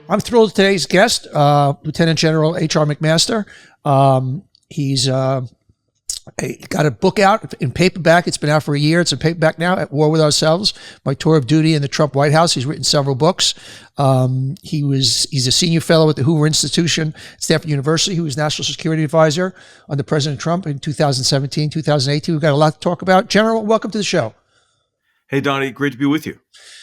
I'm thrilled with today's guest, Lieutenant General H.R. McMaster. He's got a book out in paperback. It's been out for a year. It's in paperback now, At War with Ourselves, My Tour of Duty in the Trump White House. He's written several books. He's a senior fellow at the Hoover Institution at Stanford University. He was National Security Advisor under President Trump in 2017, 2018. We've got a lot to talk about. General, welcome to the show. Hey, Donnie, great to be with you.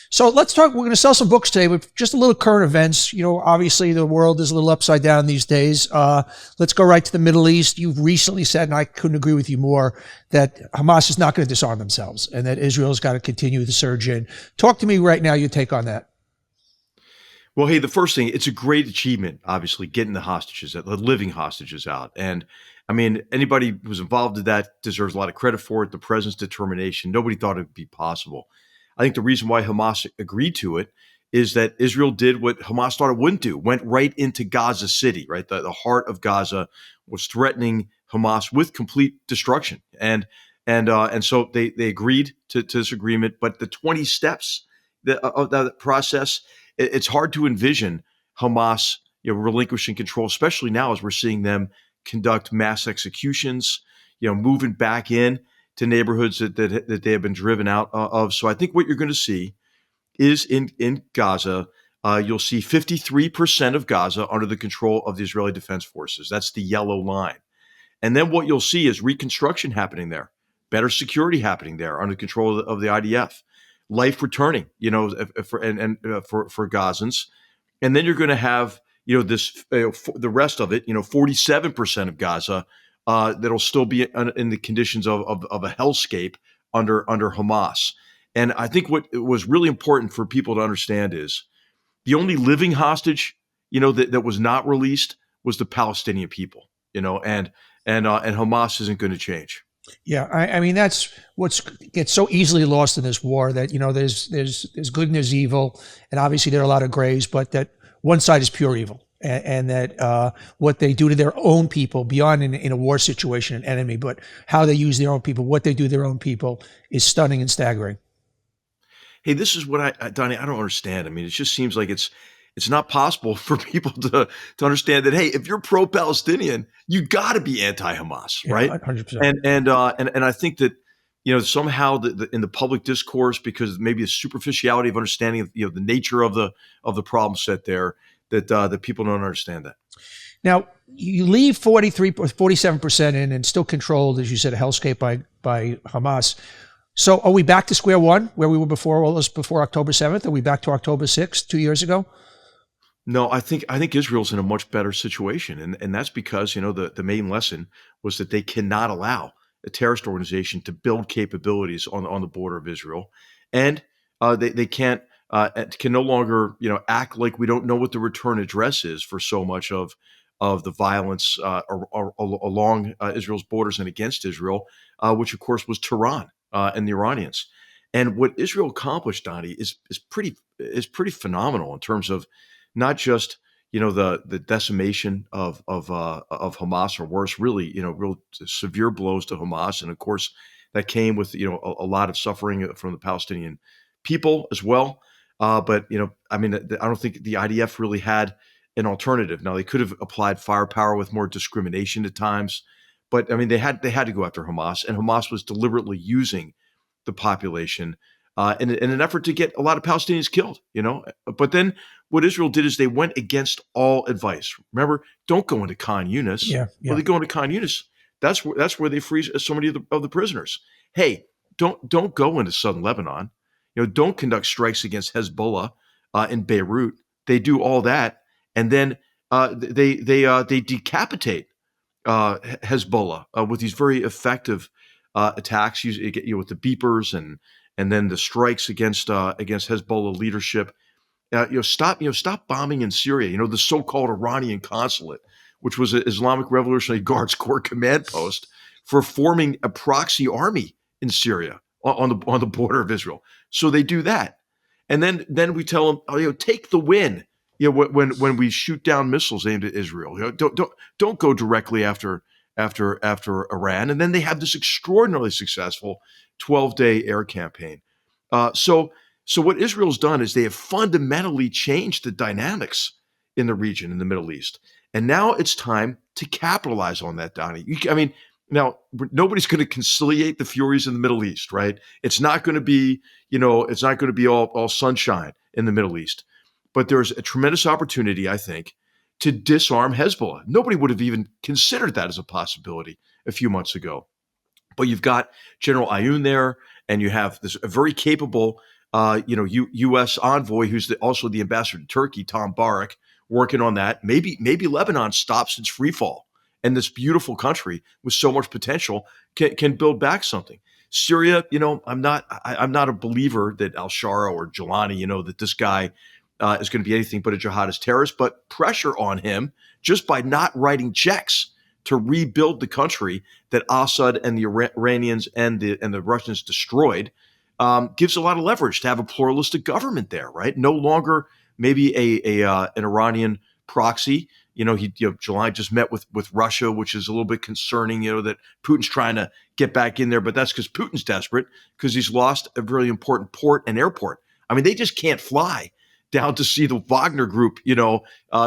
So let's talk. We're going to sell some books today with just a little current events. You know, obviously the world is a little upside down these days. Let's go right to the Middle East. You've recently said, and I couldn't agree with you more, that Hamas is not going to disarm themselves and that Israel's got to continue the surge in. Talk to me right now, your take on that. Well, hey, the first thing, it's a great achievement, obviously, getting the hostages, the living hostages out. And I mean, anybody who's involved in that deserves a lot of credit for it, the president's determination. Nobody thought it would be possible. I think the reason why Hamas agreed to it is that Israel did what Hamas thought it wouldn't do, went right into Gaza City, right? The heart of Gaza was threatening Hamas with complete destruction. And so they agreed to this agreement. But the 20 steps of that process, it's hard to envision Hamas relinquishing control, especially now as we're seeing them conduct mass executions, moving back in to neighborhoods that they have been driven out of. So I think what you're going to see is in Gaza, you'll see 53% of Gaza under the control of the Israeli Defense Forces. That's the yellow line. And then what you'll see is reconstruction happening there, better security happening there under control of the IDF, life returning, for Gazans. And then you're going to have, the rest of it, 47% of Gaza that'll still be in the conditions of a hellscape under Hamas. And I think what was really important for people to understand is the only living hostage, that was not released was the Palestinian people, and Hamas isn't going to change. Yeah, I mean that's what gets so easily lost in this war, that there's good and there's evil, and obviously there are a lot of grays, but that one side is pure evil. And that what they do to their own people, beyond in a war situation, an enemy, but how they use their own people, what they do to their own people is stunning and staggering. Hey, this is what Donnie, I don't understand. I mean, it just seems like it's not possible for people to understand that, hey, if you're pro-Palestinian, you got to be anti-Hamas, right? 100%. And I think that somehow in the public discourse, because maybe the superficiality of understanding of the nature of the problem set there, that people don't understand that. Now, you leave 47% in and still controlled, as you said, a hellscape by Hamas. So are we back to square one where we were before October 7th? Are we back to October 6th, 2 years ago? No, I think Israel's in a much better situation. And that's because, the main lesson was that they cannot allow a terrorist organization to build capabilities on the border of Israel. And they can no longer, act like we don't know what the return address is for so much of the violence along Israel's borders and against Israel, which of course was Tehran and the Iranians. And what Israel accomplished, Donnie, is pretty phenomenal in terms of not just the decimation of Hamas, or worse, really real severe blows to Hamas, and of course that came with a lot of suffering from the Palestinian people as well. But I don't think the IDF really had an alternative. Now they could have applied firepower with more discrimination at times, but I mean they had to go after Hamas, and Hamas was deliberately using the population in an effort to get a lot of Palestinians killed. But then what Israel did is they went against all advice. Remember, don't go into Khan Yunis. Yeah. Well, they go into Khan Yunis. That's where they free so many of the prisoners. Hey, don't go into southern Lebanon. Don't conduct strikes against Hezbollah in Beirut. They do all that, and then they decapitate Hezbollah with these very effective attacks, with the beepers and then the strikes against Hezbollah leadership. Stop bombing in Syria. The so-called Iranian consulate, which was an Islamic Revolutionary Guards Corps command post for forming a proxy army in Syria on the border of Israel. So they do that, and then we tell them, take the win. When we shoot down missiles aimed at Israel, don't go directly after Iran. And then they have this extraordinarily successful 12-day air campaign. So what Israel's done is they have fundamentally changed the dynamics in the region, in the Middle East. And now it's time to capitalize on that, Donnie. Now nobody's going to conciliate the furies in the Middle East, right? It's not going to be, it's not going to be all sunshine in the Middle East. But there's a tremendous opportunity, I think, to disarm Hezbollah. Nobody would have even considered that as a possibility a few months ago. But you've got General Ayoun there, and you have this a very capable, U.S. envoy who's also the ambassador to Turkey, Tom Barak, working on that. Maybe Lebanon stops its free fall, and this beautiful country with so much potential can build back something. Syria, I'm not a believer that al-Shara or Jilani, that this guy is going to be anything but a jihadist terrorist, but pressure on him just by not writing checks to rebuild the country that Assad and the Iranians and the Russians destroyed gives a lot of leverage to have a pluralistic government there, right? No longer maybe an Iranian proxy. July just met with Russia, which is a little bit concerning, that Putin's trying to get back in there, but that's because Putin's desperate because he's lost a really important port and airport. I mean, they just can't fly down to see the Wagner group,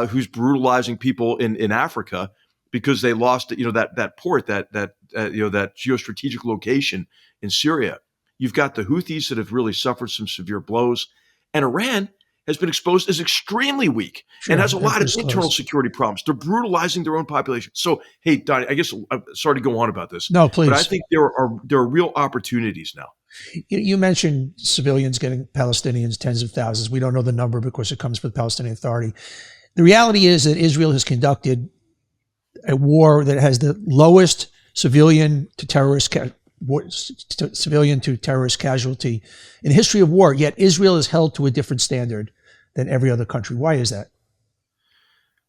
who's brutalizing people in Africa because they lost, that port, that geostrategic location in Syria. You've got the Houthis that have really suffered some severe blows, and Iran has been exposed as extremely weak and has a lot of internal security problems. They're brutalizing their own population. So, hey, Donnie, I guess I'm sorry to go on about this. No, please. But I think there are real opportunities now. You mentioned civilians getting Palestinians, tens of thousands. We don't know the number because it comes from the Palestinian Authority. The reality is that Israel has conducted a war that has the lowest civilian to terrorist casualty in the history of war. Yet Israel is held to a different standard than every other country. Why is that?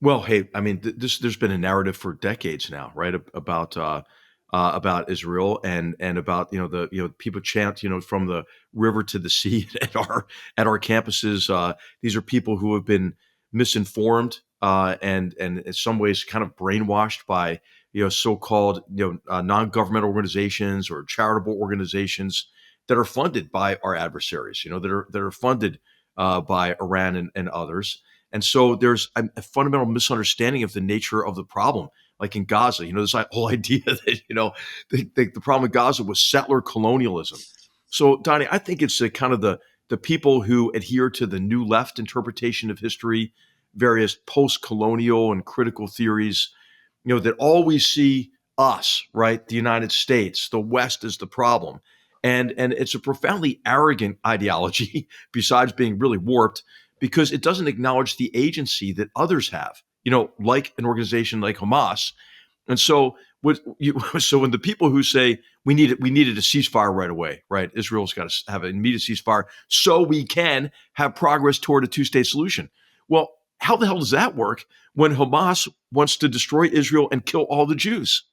Well, hey, I mean, there's been a narrative for decades now, right, about Israel and about people chant from the river to the sea at our campuses. These are people who have been misinformed and in some ways kind of brainwashed by so-called non-governmental organizations or charitable organizations that are funded by our adversaries. That are funded by Iran and others. And so there's a fundamental misunderstanding of the nature of the problem. Like in Gaza, this whole idea that, the problem in Gaza was settler colonialism. So, Donnie, I think it's kind of the people who adhere to the new left interpretation of history, various post-colonial and critical theories, that always see us, right, the United States, the West as the problem. And it's a profoundly arrogant ideology, besides being really warped, because it doesn't acknowledge the agency that others have, like an organization like Hamas. And so so when the people who say we needed a ceasefire right away, right? Israel's got to have an immediate ceasefire so we can have progress toward a two-state solution. Well, how the hell does that work when Hamas wants to destroy Israel and kill all the Jews?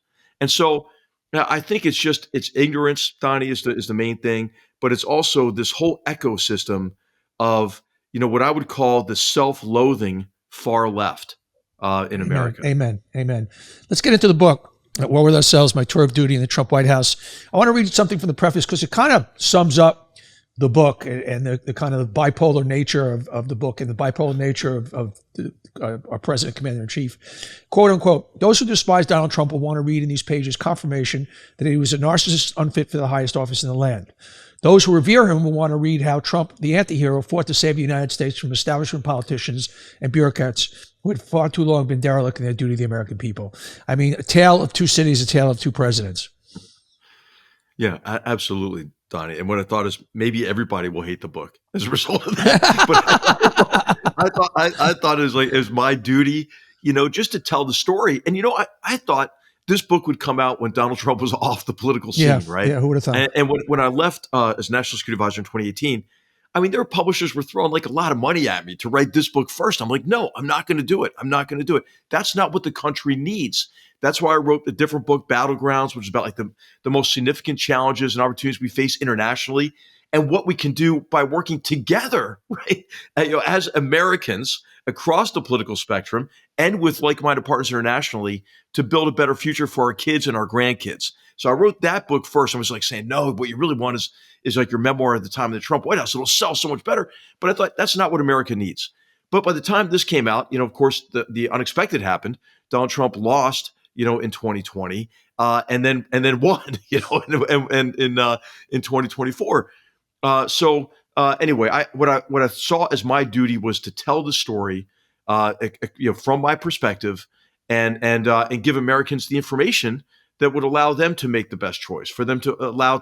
And so I think it's ignorance, Donnie, is the main thing, but it's also this whole ecosystem of what I would call the self-loathing far left in America. Amen. Let's get into the book, War with Ourselves, My Tour of Duty in the Trump White House. I want to read something from the preface because it kind of sums up the book and the kind of bipolar nature of the book and the bipolar nature of our president, commander-in-chief. Quote, unquote, those who despise Donald Trump will want to read in these pages confirmation that he was a narcissist unfit for the highest office in the land. Those who revere him will want to read how Trump, the anti-hero, fought to save the United States from establishment politicians and bureaucrats who had far too long been derelict in their duty to the American people. I mean, a tale of two cities, a tale of two presidents. Yeah, absolutely, Donnie. And what I thought is maybe everybody will hate the book as a result of that. But I thought it was my duty, just to tell the story. And I thought this book would come out when Donald Trump was off the political scene, right? Yeah, who would have thought? And when I left as National Security Advisor in 2018, I mean, their publishers were throwing like a lot of money at me to write this book first. I'm like, no, I'm not going to do it. That's not what the country needs. That's why I wrote a different book, Battlegrounds, which is about like the most significant challenges and opportunities we face internationally and what we can do by working together, right? As Americans across the political spectrum and with like-minded partners internationally to build a better future for our kids and our grandkids. So I wrote that book first. I was like saying, no, what you really want is like your memoir at the time of the Trump White House. It'll sell so much better. But I thought that's not what America needs. But by the time this came out, of course, the unexpected happened. Donald Trump lost, in 2020, and then won, in 2024. Anyway, what I saw as my duty was to tell the story, from my perspective, and give Americans the information that would allow them to make the best choice, for them to allow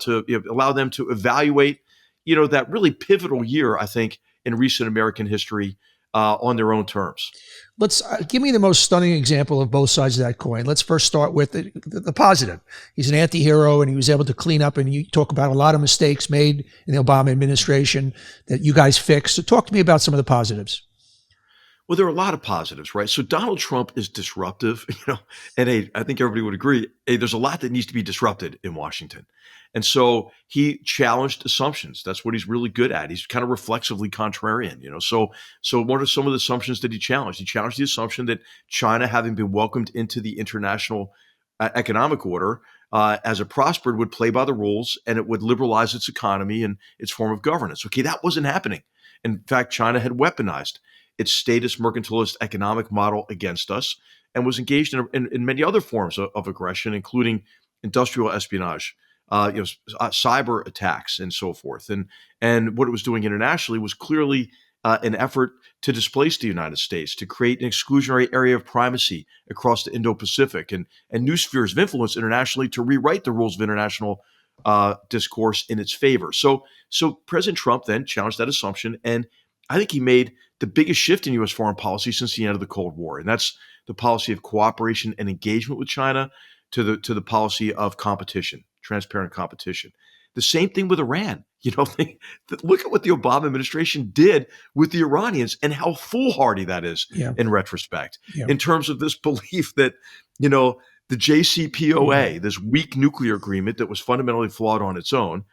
them to evaluate, that really pivotal year, I think, in recent American history, on their own terms. Let's give me the most stunning example of both sides of that coin. Let's first start with the positive. He's an anti-hero, and he was able to clean up, and you talk about a lot of mistakes made in the Obama administration that you guys fixed. So talk to me about some of the positives. Well, there are a lot of positives, right? So Donald Trump is disruptive, and hey, I think everybody would agree, hey, there's a lot that needs to be disrupted in Washington. And so he challenged assumptions. That's what he's really good at. He's kind of reflexively contrarian, So what are some of the assumptions that he challenged? He challenged the assumption that China, having been welcomed into the international economic order, as it prospered, would play by the rules, and it would liberalize its economy and its form of governance. Okay, that wasn't happening. In fact, China had weaponized its statist mercantilist economic model against us, and was engaged in many other forms of aggression, including industrial espionage, cyber attacks, and so forth. And what it was doing internationally was clearly an effort to displace the United States, to create an exclusionary area of primacy across the Indo-Pacific, and new spheres of influence internationally to rewrite the rules of international discourse in its favor. So President Trump then challenged that assumption, and I think he made the biggest shift in U.S. foreign policy since the end of the Cold War, and that's the policy of cooperation and engagement with China to the policy of competition, transparent competition. The same thing with Iran. Look at what the Obama administration did with the Iranians and how foolhardy that is, in retrospect, in terms of this belief that, the JCPOA, this weak nuclear agreement that was fundamentally flawed on its own,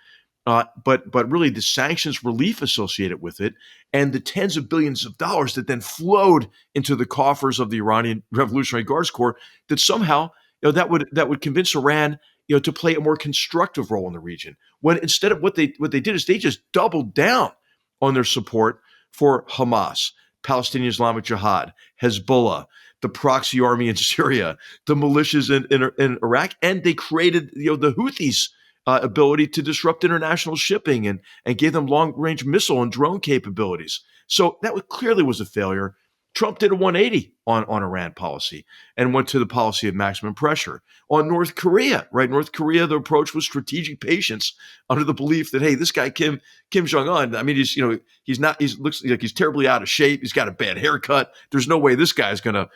but really the sanctions relief associated with it, and the tens of billions of dollars that then flowed into the coffers of the Iranian Revolutionary Guards Corps, that somehow that would convince Iran to play a more constructive role in the region. When instead of what they did is they just doubled down on their support for Hamas, Palestinian Islamic Jihad, Hezbollah, the proxy army in Syria, the militias in Iraq, and they created the Houthis' ability to disrupt international shipping, and gave them long-range missile and drone capabilities. So that clearly was a failure. Trump did a 180 on Iran policy and went to the policy of maximum pressure. On North Korea, right? North Korea, the approach was strategic patience, under the belief that, hey, this guy Kim Jong-un, I mean, he looks like he's terribly out of shape. He's got a bad haircut. There's no way this guy's gonna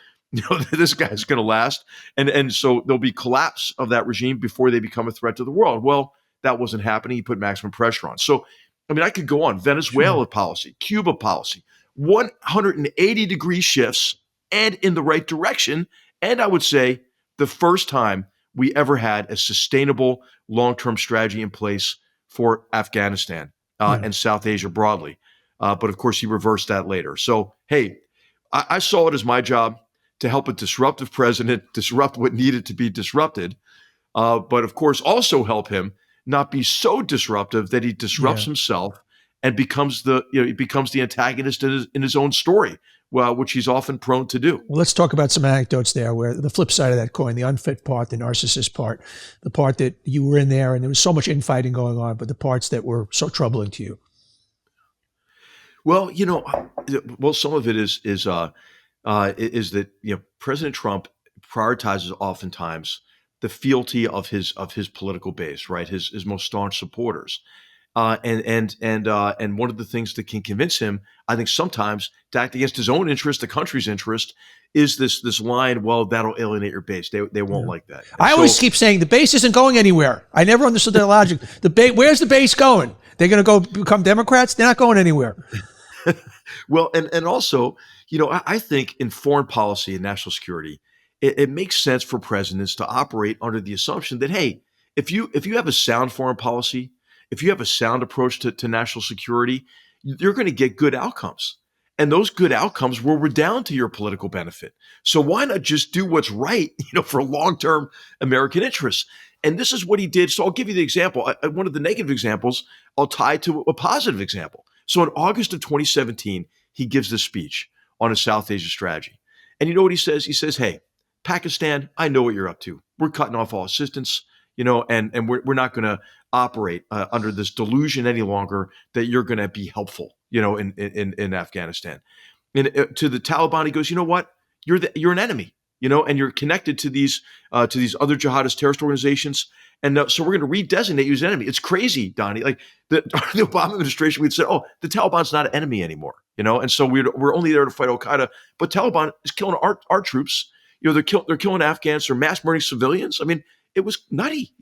last. And so there'll be collapse of that regime before they become a threat to the world. Well, that wasn't happening. He put maximum pressure on. So, I mean, I could go on. Venezuela policy, Cuba policy, 180-degree shifts, and in the right direction. And I would say the first time we ever had a sustainable long-term strategy in place for Afghanistan and South Asia broadly. But of course, he reversed that later. So, hey, I saw it as my job to help a disruptive president disrupt what needed to be disrupted. But of course, also help him not be so disruptive that he disrupts himself and becomes the antagonist in his own story, which he's often prone to do. Well, let's talk about some anecdotes there, where the flip side of that coin, the unfit part, the narcissist part, the part that you were in there and there was so much infighting going on, but the parts that were so troubling to you. Well, some of it is that President Trump prioritizes oftentimes the fealty of his political base, right? His most staunch supporters. And one of the things that can convince him, I think, sometimes to act against his own interest, the country's interest, is this line, well, that'll alienate your base. They won't like that. And I always keep saying the base isn't going anywhere. I never understood that logic. Where's the base going? They're going to go become Democrats? They're not going anywhere. Well, and also, I think in foreign policy and national security, it makes sense for presidents to operate under the assumption that, hey, if you have a sound foreign policy, if you have a sound approach to national security, you're going to get good outcomes. And those good outcomes will redound to your political benefit. So why not just do what's right, for long-term American interests? And this is what he did. So I'll give you the example. One of the negative examples, I'll tie to a positive example. So in August of 2017, he gives this speech on his South Asia strategy. And you know what he says? He says, hey, Pakistan, I know what you're up to. We're cutting off all assistance, and we're not going to operate under this delusion any longer that you're going to be helpful, in Afghanistan. And to the Taliban, he goes, you know what? You're an enemy, and you're connected to these other jihadist terrorist organizations. And so we're going to redesignate you as an enemy. It's crazy, Donnie. Like the Obama administration, we'd said, oh, the Taliban's not an enemy anymore, and so we're only there to fight Al Qaeda. But Taliban is killing our troops. They're killing Afghans. They're mass murdering civilians. I mean, it was nutty,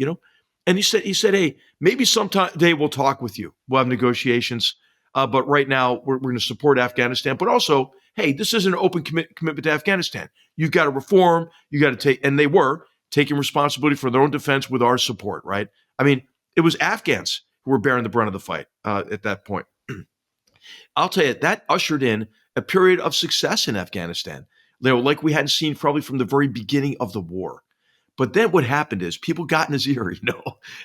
And he said, hey, maybe someday we'll talk with you. We'll have negotiations. But right now, we're going to support Afghanistan. But also, hey, this isn't an open commitment to Afghanistan. You've got to reform. You got to take, and they were taking responsibility for their own defense with our support, right? I mean, it was Afghans who were bearing the brunt of the fight at that point. I'll tell you, that ushered in a period of success in Afghanistan, like we hadn't seen probably from the very beginning of the war. But then what happened is people got in his ear,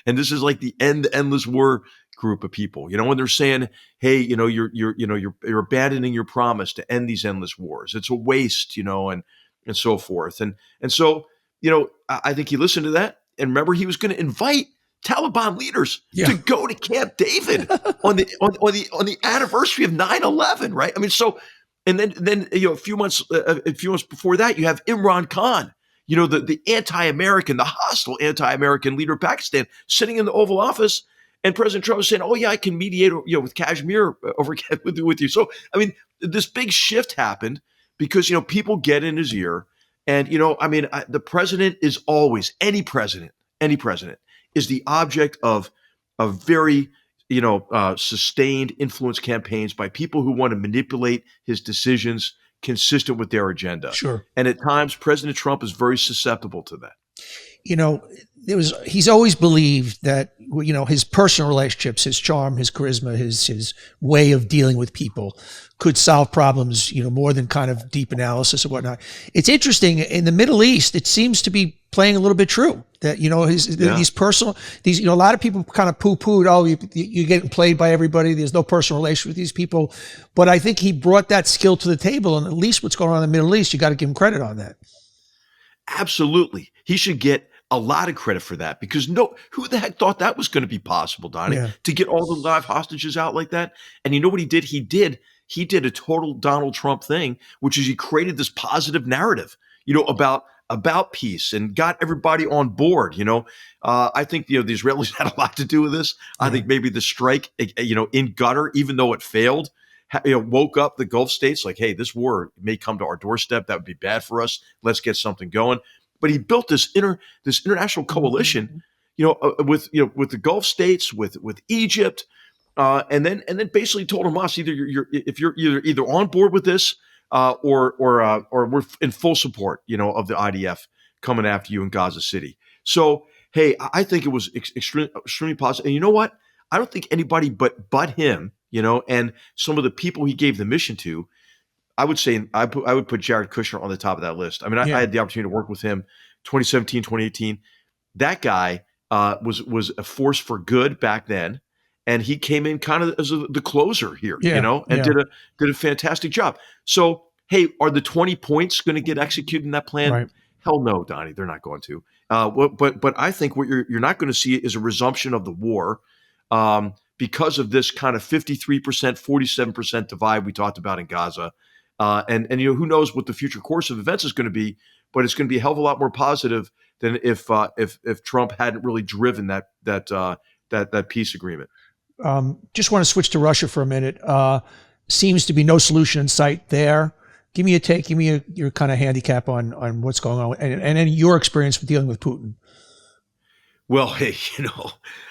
and this is like the endless war group of people, when they're saying, hey, you're abandoning your promise to end these endless wars. It's a waste, and so forth. And so, I think he listened to that. And remember, he was going to invite Taliban leaders to go to Camp David on the anniversary of 9/11, right? I mean, so, and then a few months before that, you have Imran Khan, the anti-American, the hostile anti-American leader of Pakistan, sitting in the Oval Office, and President Trump was saying, "Oh yeah, I can mediate, with Kashmir over with you." So, I mean, this big shift happened because people get in his ear, and the president is always any president is the object of very sustained influence campaigns by people who want to manipulate his decisions consistent with their agenda. Sure. And at times, President Trump is very susceptible to that. He's always believed that, his personal relationships, his charm, his charisma, his way of dealing with people could solve problems, more than kind of deep analysis and whatnot. It's interesting in the Middle East, it seems to be playing a little bit true that, these a lot of people kind of poo-pooed, oh, you're getting played by everybody. There's no personal relation with these people. But I think he brought that skill to the table, and at least what's going on in the Middle East, you got to give him credit on that. Absolutely. He should get a lot of credit for that, because who the heck thought that was going to be possible, Donnie, to get all the live hostages out like that? And you know what he did? He did a total Donald Trump thing, which is he created this positive narrative, about peace, and got everybody on board. I think, the Israelis had a lot to do with this. I think maybe the strike, in Qatar, even though it failed, woke up the Gulf states like, hey, this war may come to our doorstep. That would be bad for us. Let's get something going. But he built this international coalition, with the Gulf states, with Egypt, and then basically told Hamas, if you're either on board with this, or we're in full support, of the IDF coming after you in Gaza City. So, hey, I think it was extremely positive. And you know what? I don't think anybody but him, and some of the people he gave the mission to. I would say I would put Jared Kushner on the top of that list. I mean, I had the opportunity to work with him 2017, 2018. That guy was a force for good back then, and he came in kind of as the closer here, did a fantastic job. So, hey, are the 20 points going to get executed in that plan? Right. Hell no, Donnie, they're not going to. But I think what you're not going to see is a resumption of the war. Because of this kind of 53%, 47% divide we talked about in Gaza. And who knows what the future course of events is going to be, but it's going to be a hell of a lot more positive than if Trump hadn't really driven that peace agreement. Just want to switch to Russia for a minute. Seems to be no solution in sight there. Give me a take. Give me your kind of handicap on what's going on, and then your experience with dealing with Putin. Well, hey,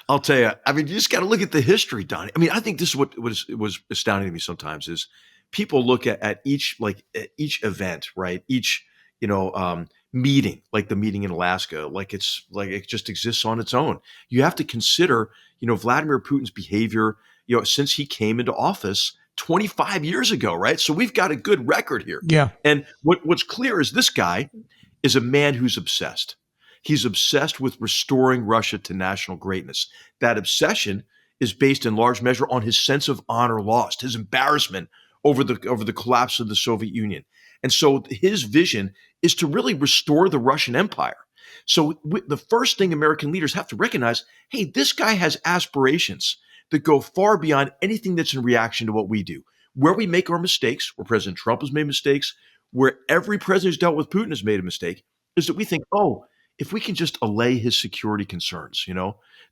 I'll tell you. I mean, you just got to look at the history, Donnie. I mean, I think this is what was astounding to me sometimes is people look at each event, right? Each meeting, like the meeting in Alaska, like it just exists on its own. You have to consider, Vladimir Putin's behavior, since he came into office 25 years ago, right? So we've got a good record here. Yeah. And what's clear is this guy is a man who's obsessed. He's obsessed with restoring Russia to national greatness. That obsession is based in large measure on his sense of honor lost, his embarrassment over the collapse of the Soviet Union. And so his vision is to really restore the Russian Empire. So the first thing American leaders have to recognize, hey, this guy has aspirations that go far beyond anything that's in reaction to what we do. Where we make our mistakes, where President Trump has made mistakes, where every president who's dealt with Putin has made a mistake, is that we think, oh, if we can just allay his security concerns,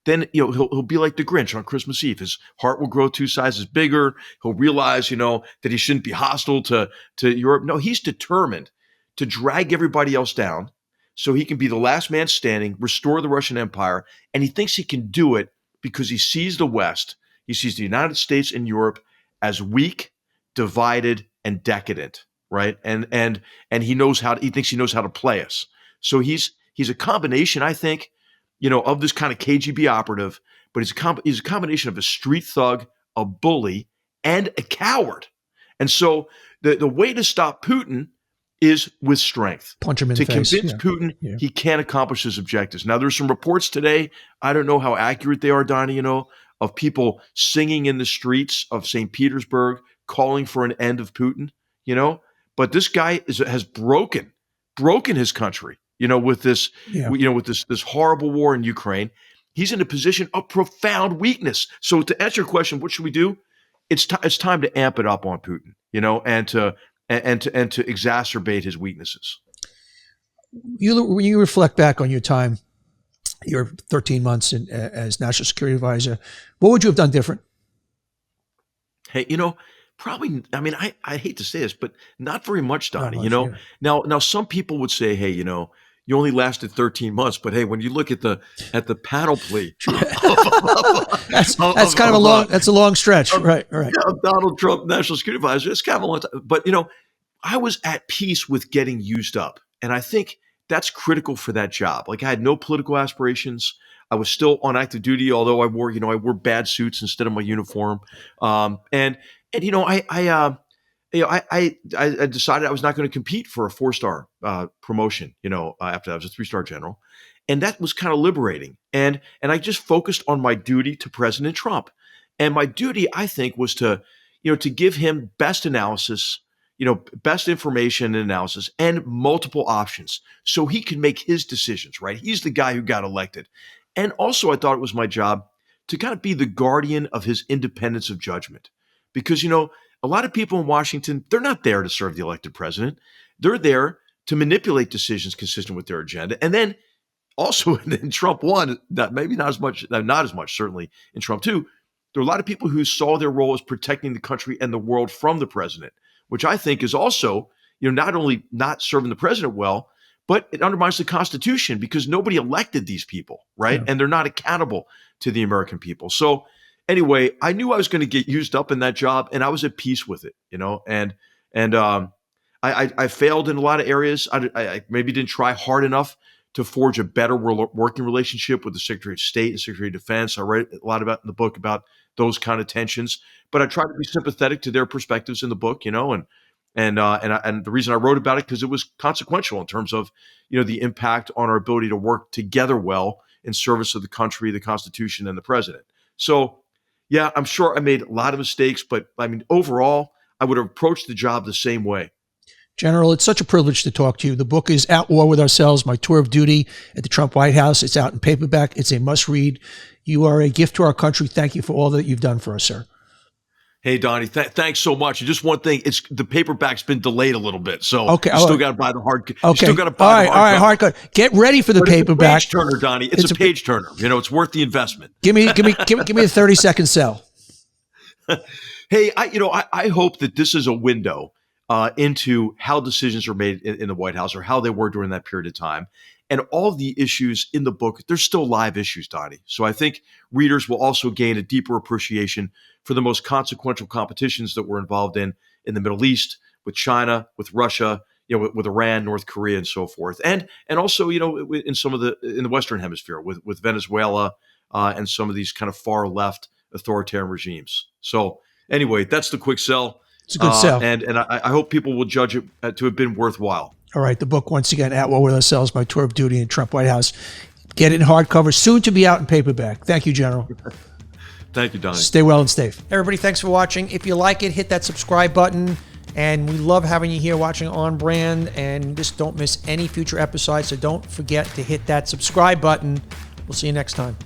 then he'll be like the Grinch on Christmas Eve. His heart will grow 2 sizes bigger. He'll realize, that he shouldn't be hostile to Europe. No, he's determined to drag everybody else down so he can be the last man standing, restore the Russian Empire, and he thinks he can do it because he sees the West, he sees the United States and Europe as weak, divided, and decadent, right? And he thinks he knows how to play us. So he's a combination, I think, of this kind of KGB operative, but he's a combination of a street thug, a bully, and a coward. And so the way to stop Putin is with strength. Punch him in the face. To convince Putin he can't accomplish his objectives. Now, there's some reports today, I don't know how accurate they are, Donnie, of people singing in the streets of St. Petersburg, calling for an end of Putin, but this guy has broken his country, with this, with this horrible war in Ukraine. He's in a position of profound weakness. So to answer your question, what should we do? It's time to amp it up on Putin, and to exacerbate his weaknesses. When you reflect back on your time, your 13 months as National Security Advisor, what would you have done different? Hey, probably, I hate to say this, but not very much, Donnie, Yeah. Now some people would say, hey, you only lasted 13 months, but hey, when you look at the panel plea, that's a long stretch, right? Donald Trump, National Security Advisor, it's kind of a long time. But I was at peace with getting used up, and I think that's critical for that job. Like I had no political aspirations. I was still on active duty, although I wore bad suits instead of my uniform. I decided I was not going to compete for a 4-star promotion, after I was a 3-star general. And that was kind of liberating. And I just focused on my duty to President Trump. And my duty, I think, was to give him best analysis, best information and analysis and multiple options so he can make his decisions, right? He's the guy who got elected. And also I thought it was my job to kind of be the guardian of his independence of judgment. Because, a lot of people in Washington, they're not there to serve the elected president. They're there to manipulate decisions consistent with their agenda. And then also, in Trump 1, maybe not as much, certainly in Trump 2, there are a lot of people who saw their role as protecting the country and the world from the president, which I think is also, not only not serving the president well, but it undermines the Constitution because nobody elected these people, right? Yeah. And they're not accountable to the American people. So anyway, I knew I was going to get used up in that job, and I was at peace with it, I failed in a lot of areas. I maybe didn't try hard enough to forge a better working relationship with the Secretary of State and Secretary of Defense. I write a lot about in the book about those kind of tensions, but I tried to be sympathetic to their perspectives in the book, and the reason I wrote about it because it was consequential in terms of the impact on our ability to work together well in service of the country, the Constitution, and the president. So, yeah, I'm sure I made a lot of mistakes, but overall, I would have approached the job the same way. General, it's such a privilege to talk to you. The book is At War with Ourselves, My Tour of Duty at the Trump White House. It's out in paperback. It's a must read. You are a gift to our country. Thank you for all that you've done for us, sir. Hey, Donnie, thanks so much. And just one thing, the paperback's been delayed a little bit, so okay, you still got to buy the hard. Okay, you still got to buy the hard hardcover. Get ready for the paperback. It's a page turner, Donnie. It's a page turner. It's worth the investment. Give me a 30-second sell. Hey, I hope that this is a window into how decisions are made in the White House or how they were during that period of time. And all the issues in the book, they're still live issues, Donnie. So I think readers will also gain a deeper appreciation for the most consequential competitions that we're involved in the Middle East, with China, with Russia, with Iran, North Korea, and so forth. And also, in the Western Hemisphere with Venezuela and some of these kind of far left authoritarian regimes. So anyway, that's the quick sell. It's a good sell. And I hope people will judge it to have been worthwhile. All right. The book, once again, At War with Ourselves, My Tour of Duty in Trump White House. Get it in hardcover, soon to be out in paperback. Thank you, General. Thank you, Donnie. Stay well and safe. Everybody, thanks for watching. If you like it, hit that subscribe button. And we love having you here watching On Brand. And just don't miss any future episodes. So don't forget to hit that subscribe button. We'll see you next time.